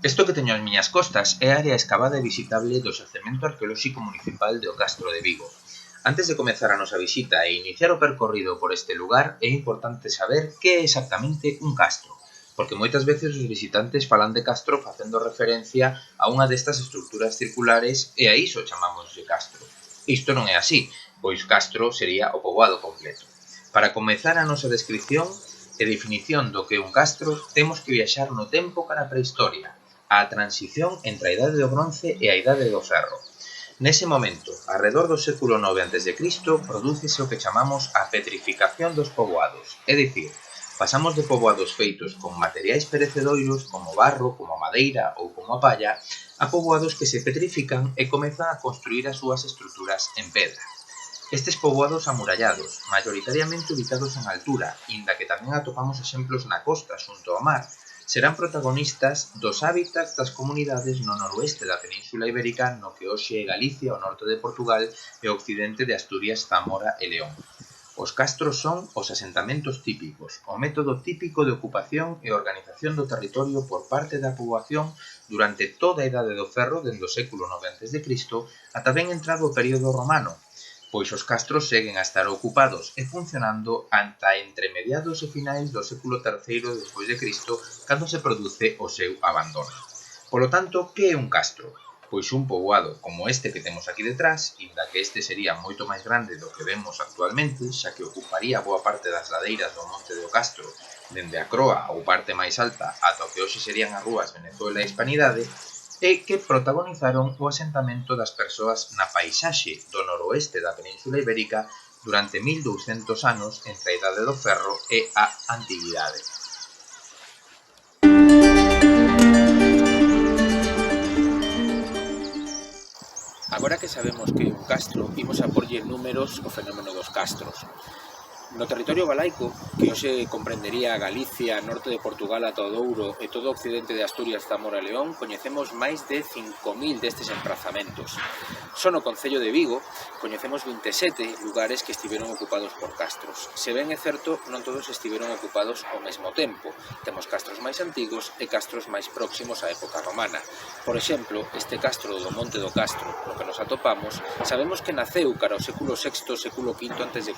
Isto que teño ás miñas costas é a área escavada e visitable do Xacemento Arqueolóxico Municipal de O Castro de Vigo. Antes de comezar a nosa visita e iniciar o percorrido por este lugar, é importante saber que é exactamente un castro, porque moitas veces os visitantes falan de castro facendo referencia a unha destas estructuras circulares e a iso chamámoslle castro. Isto non é así, pois castro sería o poboado completo. Para comezar a nosa descripción e definición do que é un castro, temos que viaxar no tempo cara a prehistoria, a transición entre a Idade do Bronce e a Idade do Ferro. Nese momento, arredor do século IX a.C., prodúcese o que chamamos a petrificación dos poboados, é dicir, pasamos de poboados feitos con materiais perecedoiros como barro, como madeira ou como a palla, a poboados que se petrifican e comezan a construir as súas estruturas en pedra. Estes poboados amurallados, maioritariamente ubicados en altura, inda que tamén atopamos exemplos na costa xunto ao mar, serán protagonistas dos hábitats das comunidades no noroeste da Península Ibérica no que hoxe é Galicia, o norte de Portugal e o occidente de Asturias, Zamora e León. Os castros son os asentamentos típicos, o método típico de ocupación e organización do territorio por parte da poboación durante toda a Idade do Ferro dende o século IX a.C. ata ben entrado o período romano, pois os castros seguen a estar ocupados e funcionando ata entre mediados e finais do século III despois de Cristo, cando se produce o seu abandono. Polo tanto, que é un castro? Pois un poboado como este que temos aquí detrás, inda que este sería moito máis grande do que vemos actualmente, xa que ocuparía boa parte das ladeiras do Monte do Castro, dende a croa ou parte máis alta ata o que hoxe serían as rúas Venezuela e Hispanidade, e que protagonizaron o asentamento das persoas na paisaxe do noroeste da Península Ibérica durante 1200 anos entre a Idade do Ferro e a Antiguidade. Agora que sabemos que é un castro, imos a porlle números ao fenómeno dos castros. No territorio galaico, que hoxe comprendería Galicia, norte de Portugal ata o Douro e todo o occidente de Asturias, Zamora e León, coñecemos máis de 5.000 destes emprazamentos. Só no concello de Vigo coñecemos 27 lugares que estiveron ocupados por castros. Se ben é certo, non todos estiveron ocupados ao mesmo tempo. Temos castros máis antigos e castros máis próximos á época romana. Por exemplo, este castro do Monte do Castro, no que nos atopamos, sabemos que naceu cara ao século VI, século V a.C.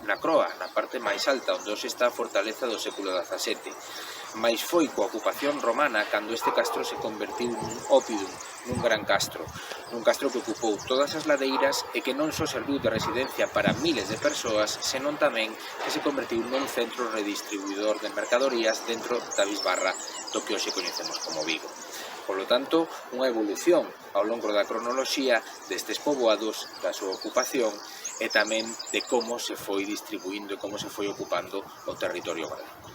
na Croa, na parte máis alta, onde hoxe está a fortaleza do século XVII. Mais foi coa ocupación romana cando este castro se convertiu nun oppidum, nun gran castro. Nun castro que ocupou todas as ladeiras e que non só serviu de residencia para miles de persoas, senón tamén que se convertiu nun centro redistribuidor de mercadorías dentro da bisbarra do que hoxe coñecemos como Vigo. Polo tanto, unha evolución ao longo da cronoloxía destes poboados, da súa ocupación e tamén de como se foi distribuindo e como se foi ocupando o territorio galego.